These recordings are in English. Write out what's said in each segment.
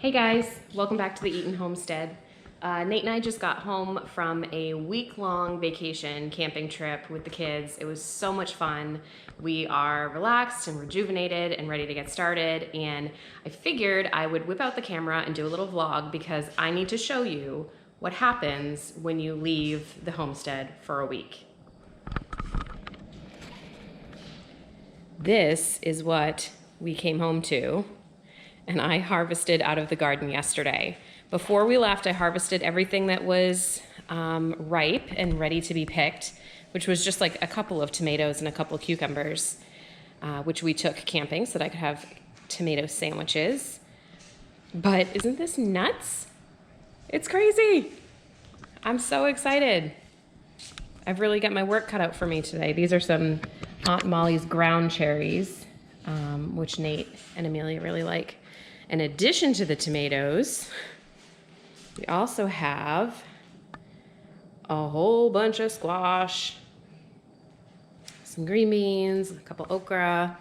Hey guys, welcome back to the Eaton Homestead. Nate and I just got home from a week-long vacation camping trip with the kids. It was so much fun. We are relaxed and rejuvenated and ready to get started, and I figured I would whip out the camera and do a little vlog because I need to show you what happens when you leave the homestead for a week. This is what we came home to, and I harvested out of the garden yesterday. Before we left, I harvested everything that was ripe and ready to be picked, which was just like a couple of tomatoes and a couple of cucumbers, which we took camping so that I could have tomato sandwiches. But isn't this nuts? It's crazy. I'm so excited. I've really got my work cut out for me today. These are some Aunt Molly's ground cherries, which Nate and Amelia really like. In addition to the tomatoes, we also have a whole bunch of squash, some green beans, a couple okra,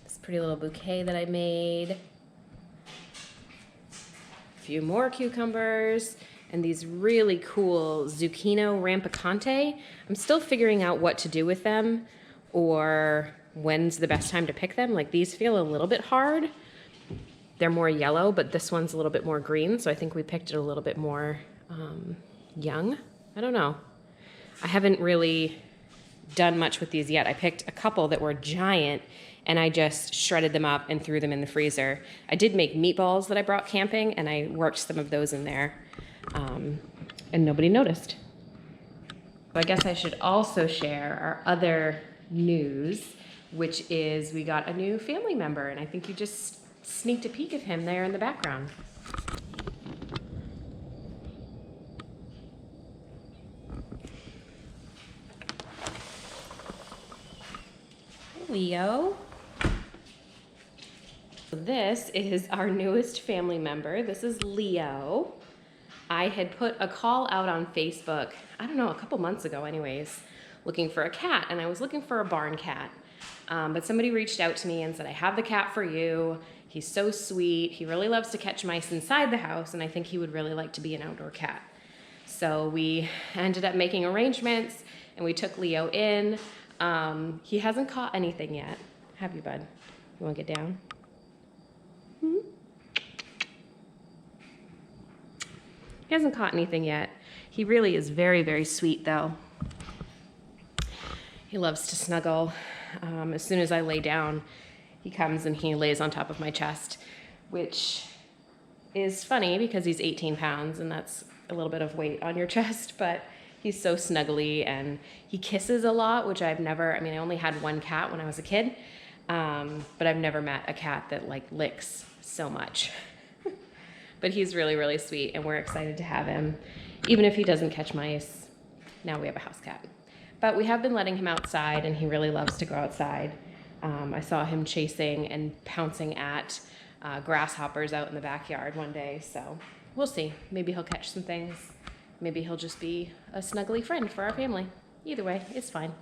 this pretty little bouquet that I made, a few more cucumbers, and these really cool zucchino rampicante. I'm still figuring out what to do with them or when's the best time to pick them. Like, these feel a little bit hard. They're more yellow, but this one's a little bit more green, so I think we picked it a little bit more young. I don't know. I haven't really done much with these yet. I picked a couple that were giant, and I just shredded them up and threw them in the freezer. I did make meatballs that I brought camping, and I worked some of those in there, and nobody noticed. So I guess I should also share our other news, which is we got a new family member, and I think you just sneaked a peek of him there in the background. Hi, Leo. This is our newest family member. This is Leo. I had put a call out on Facebook, I don't know, a couple months ago anyways, looking for a cat, and I was looking for a barn cat. But somebody reached out to me and said, I have the cat for you. He's so sweet. He really loves to catch mice inside the house, and I think he would really like to be an outdoor cat. So we ended up making arrangements, and we took Leo in. He hasn't caught anything yet. Have you, bud? You want to get down? He hasn't caught anything yet. He really is very, very sweet, though. He loves to snuggle. As soon as I lay down, he comes and he lays on top of my chest, which is funny because he's 18 pounds and that's a little bit of weight on your chest, but he's so snuggly and he kisses a lot, which I only had one cat when I was a kid, but I've never met a cat that like licks so much. But he's really, really sweet and we're excited to have him. Even if he doesn't catch mice, now we have a house cat. But we have been letting him outside, and he really loves to go outside. I saw him chasing and pouncing at grasshoppers out in the backyard one day, so we'll see. Maybe he'll catch some things. Maybe he'll just be a snuggly friend for our family. Either way, it's fine.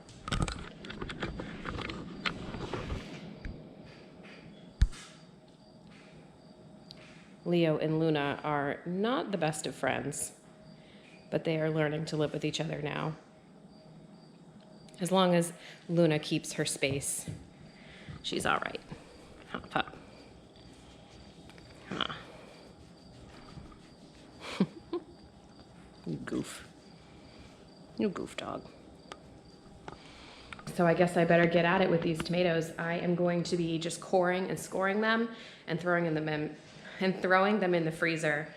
Leo and Luna are not the best of friends, but they are learning to live with each other now. As long as Luna keeps her space, she's all right. Hop, hop. Come on. You goof. You goof dog. So I guess I better get at it with these tomatoes. I am going to be just coring and scoring them and throwing them in the freezer.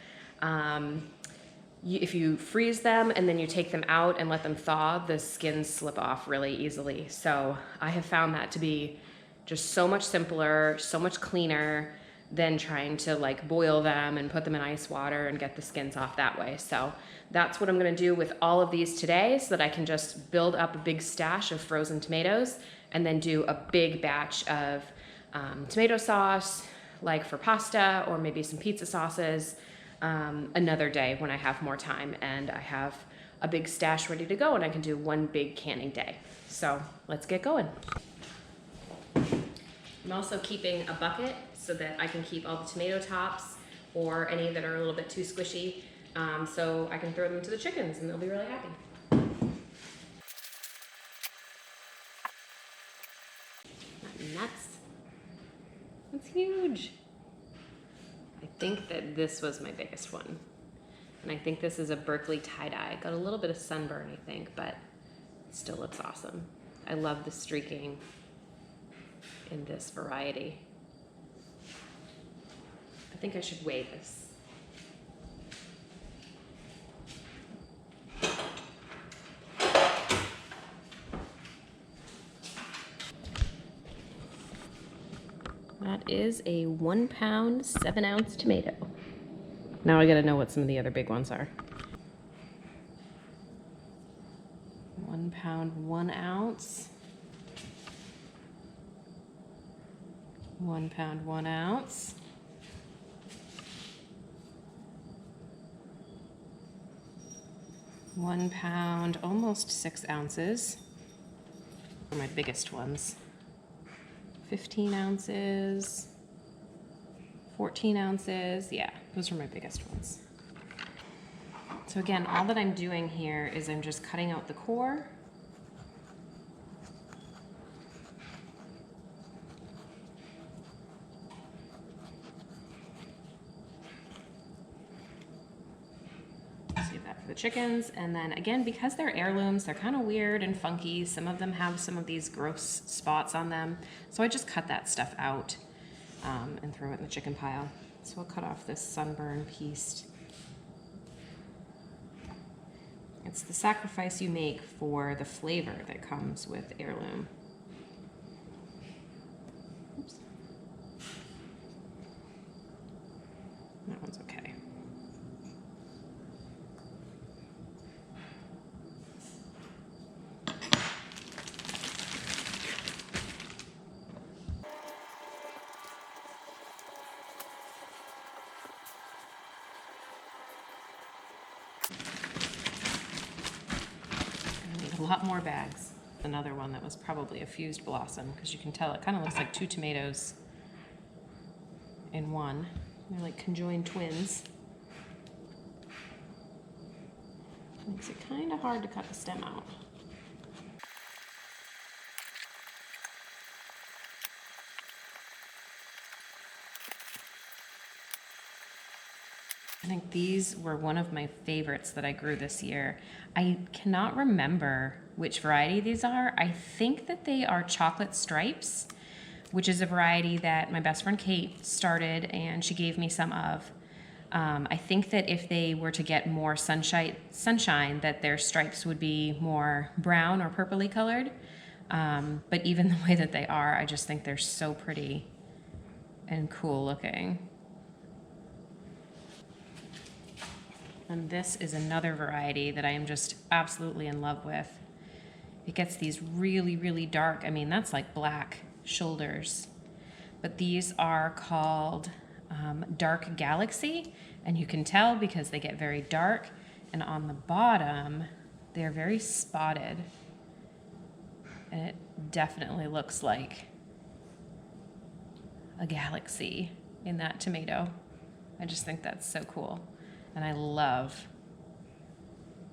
If you freeze them and then you take them out and let them thaw, the skins slip off really easily. So I have found that to be just so much simpler, so much cleaner than trying to like boil them and put them in ice water and get the skins off that way. So that's what I'm gonna do with all of these today so that I can just build up a big stash of frozen tomatoes and then do a big batch of tomato sauce, like for pasta or maybe some pizza sauces, another day when I have more time and I have a big stash ready to go and I can do one big canning day. So let's get going. I'm also keeping a bucket so that I can keep all the tomato tops or any that are a little bit too squishy, so I can throw them to the chickens and they'll be really happy. Nuts. That's huge. I think that this was my biggest one. And I think this is a Berkeley tie-dye. Got a little bit of sunburn, I think, but it still looks awesome. I love the streaking in this variety. I think I should weigh this. That is a 1 pound, 7 ounce tomato. Now I gotta know what some of the other big ones are. 1 pound, 1 ounce. 1 pound, 1 ounce. 1 pound, almost 6 ounces. Those are my biggest ones. 15 ounces, 14 ounces. Yeah, those are my biggest ones. So again, all that I'm doing here is I'm just cutting out the core. Save that for the chickens. And then again, because they're heirlooms, they're kind of weird and funky. Some of them have some of these gross spots on them. So I just cut that stuff out and throw it in the chicken pile. So I'll cut off this sunburn piece. It's the sacrifice you make for the flavor that comes with heirloom. Oops. That one's okay. A lot more bags. Another one that was probably a fused blossom, because you can tell it kind of looks like 2 tomatoes in one. They're like conjoined twins. Makes it kind of hard to cut the stem out. I think these were one of my favorites that I grew this year. I cannot remember which variety these are. I think that they are chocolate stripes, which is a variety that my best friend Kate started and she gave me some of. I think that if they were to get more sunshine, that their stripes would be more brown or purpley colored. But even the way that they are, I just think they're so pretty and cool looking. And this is another variety that I am just absolutely in love with. It gets these really, really dark, I mean, that's like black shoulders. But these are called Dark Galaxy, and you can tell because they get very dark. And on the bottom, they're very spotted. And it definitely looks like a galaxy in that tomato. I just think that's so cool. And I love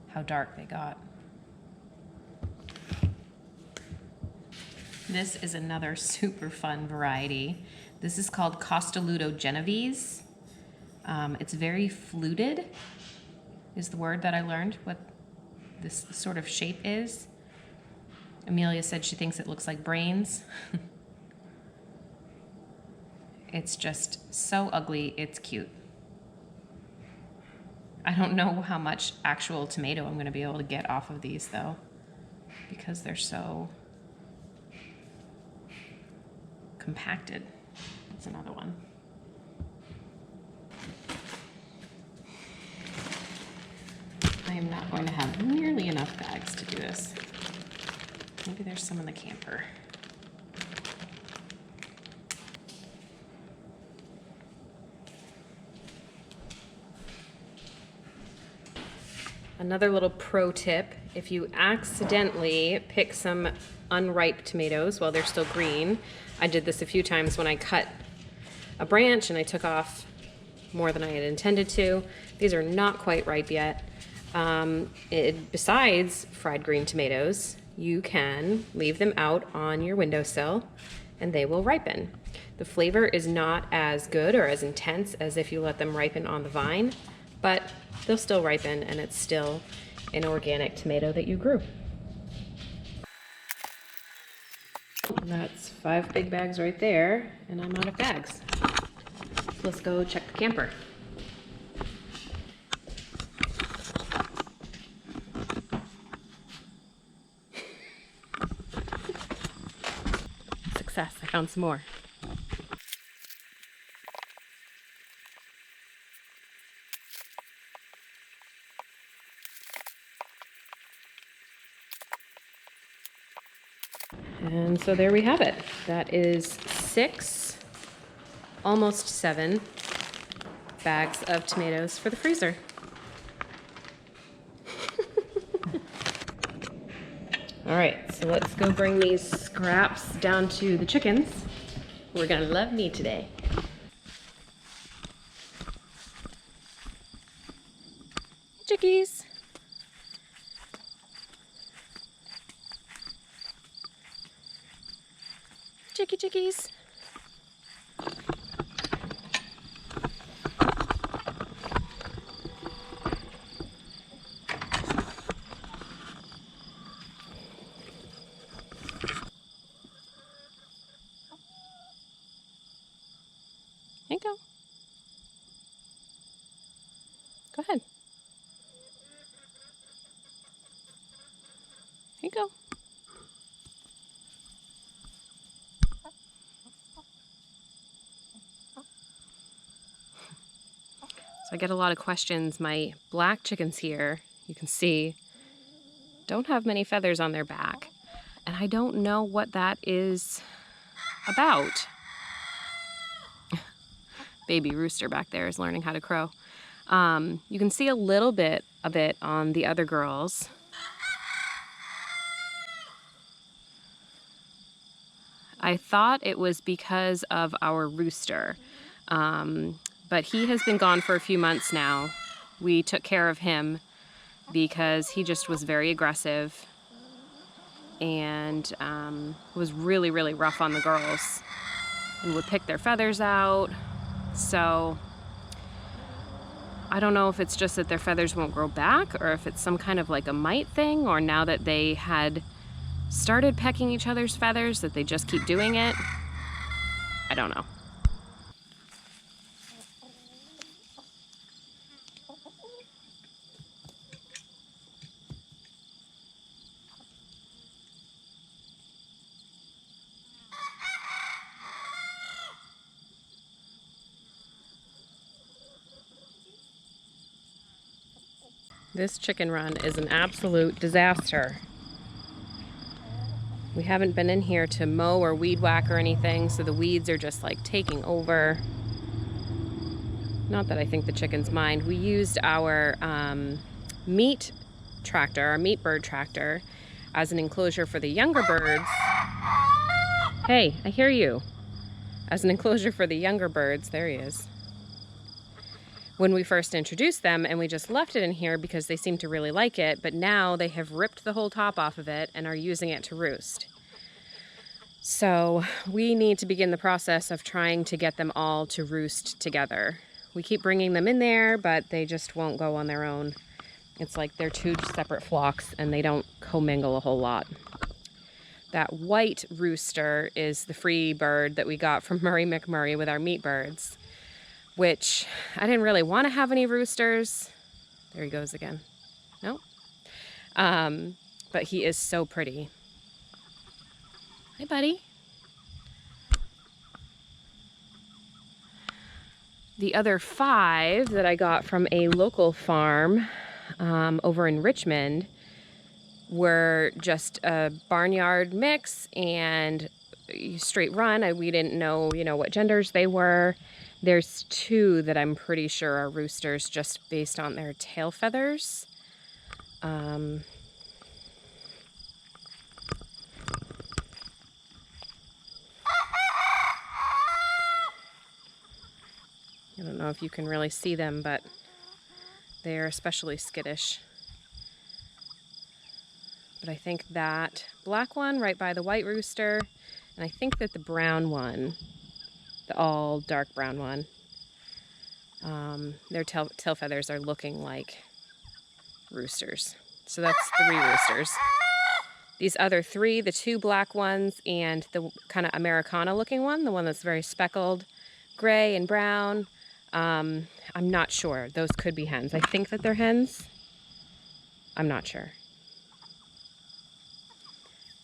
how dark they got. This is another super fun variety. This is called Costoludo Genovese. It's very fluted, is the word that I learned what this sort of shape is. Amelia said she thinks it looks like brains. It's just so ugly, it's cute. I don't know how much actual tomato I'm going to be able to get off of these though, because they're so compacted. That's another one. I am not going to have nearly enough bags to do this. Maybe there's some in the camper. Another little pro tip, if you accidentally pick some unripe tomatoes while they're still green, I did this a few times when I cut a branch and I took off more than I had intended to. These are not quite ripe yet. Besides fried green tomatoes, you can leave them out on your windowsill and they will ripen. The flavor is not as good or as intense as if you let them ripen on the vine, but they'll still ripen and it's still an organic tomato that you grew. That's 5 big bags right there, and I'm out of bags. Let's go check the camper. Success, I found some more. And so there we have it. That is 6, almost 7 bags of tomatoes for the freezer. All right, so let's go bring these scraps down to the chickens. We're gonna love me today. Chickies. Chickies. Here you go. Go ahead. Here you go. So I get a lot of questions. My black chickens here, you can see, don't have many feathers on their back. And I don't know what that is about. Baby rooster back there is learning how to crow. You can see a little bit of it on the other girls. I thought it was because of our rooster, but he has been gone for a few months now. We took care of him because he just was very aggressive and was really, really rough on the girls and would pick their feathers out. So I don't know if it's just that their feathers won't grow back or if it's some kind of like a mite thing, or now that they had started pecking each other's feathers that they just keep doing it. I don't know. This chicken run is an absolute disaster. We haven't been in here to mow or weed whack or anything, so the weeds are just like taking over. Not that I think the chickens mind. We used our meat tractor, our meat bird tractor, as an enclosure for the younger birds. Hey, I hear you. As an enclosure for the younger birds. There he is. When we first introduced them, and we just left it in here because they seemed to really like it, but now they have ripped the whole top off of it and are using it to roost. So we need to begin the process of trying to get them all to roost together. We keep bringing them in there, but they just won't go on their own. It's like they're 2 separate flocks and they don't commingle a whole lot. That white rooster is the free bird that we got from Murray McMurray with our meat birds, which I didn't really want to have any roosters. There he goes again. Nope. But he is so pretty. Hi, buddy. The other 5 that I got from a local farm over in Richmond were just a barnyard mix and straight run. We didn't know, what genders they were. There's 2 that I'm pretty sure are roosters just based on their tail feathers. I don't know if you can really see them, but they're especially skittish. But I think that black one right by the white rooster, and I think that the brown one, the all dark brown one, their tail feathers are looking like roosters. So that's 3 roosters. These other 3, the 2 black ones and the kind of Americana looking one, the one that's very speckled, gray and brown, I'm not sure. Those could be hens. I think that they're hens. I'm not sure.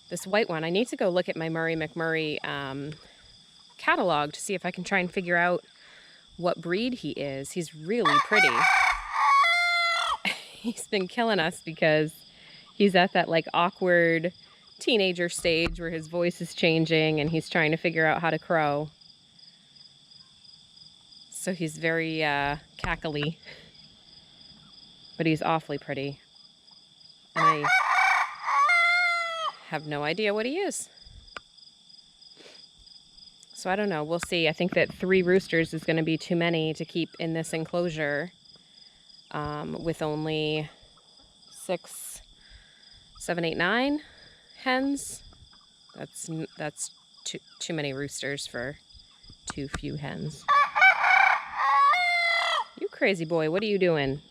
This white one, I need to go look at my Murray McMurray catalog to see if I can try and figure out what breed he is. He's really pretty. He's been killing us because he's at that like awkward teenager stage where his voice is changing and he's trying to figure out how to crow. So he's very cackly, but he's awfully pretty. And I have no idea what he is. So I don't know, we'll see. I think that 3 roosters is gonna be too many to keep in this enclosure with only 6, 7, 8, 9 hens. That's too many roosters for too few hens. You crazy boy, what are you doing?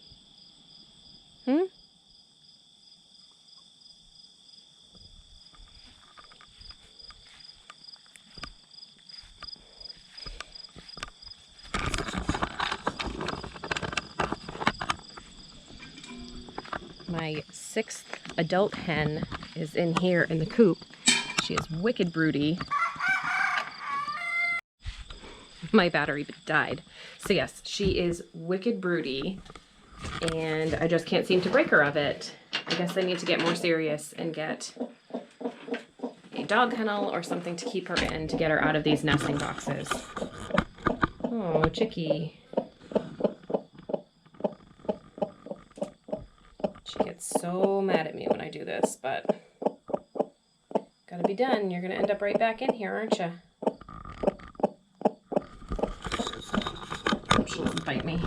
My 6th adult hen is in here in the coop. She is wicked broody. My battery died. So yes, she is wicked broody, and I just can't seem to break her of it. I guess I need to get more serious and get a dog kennel or something to keep her in to get her out of these nesting boxes. Oh, chickie. She gets so mad at me when I do this, but gotta be done. You're gonna end up right back in here, aren't you? She won't bite me.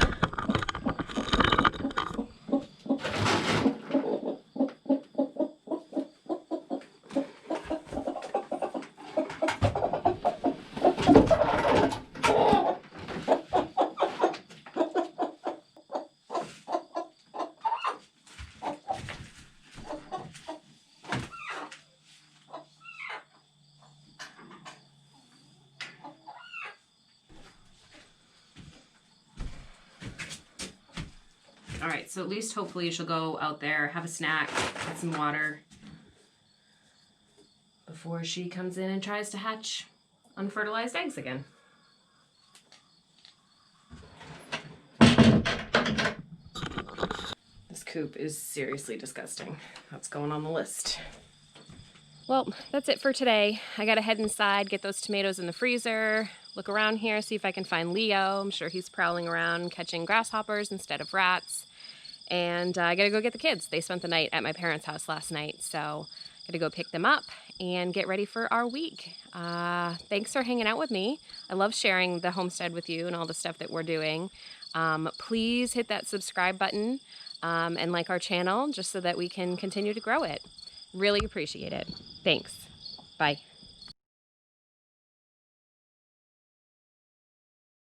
All right, so at least hopefully she'll go out there, have a snack, get some water before she comes in and tries to hatch unfertilized eggs again. This coop is seriously disgusting. That's going on the list. Well, that's it for today. I gotta head inside, get those tomatoes in the freezer, look around here, see if I can find Leo. I'm sure he's prowling around catching grasshoppers instead of rats. And I gotta go get the kids. They spent the night at my parents' house last night, so I gotta go pick them up and get ready for our week. Thanks for hanging out with me. I love sharing the homestead with you and all the stuff that we're doing. Please hit that subscribe button and like our channel just so that we can continue to grow it. Really appreciate it. Thanks. Bye.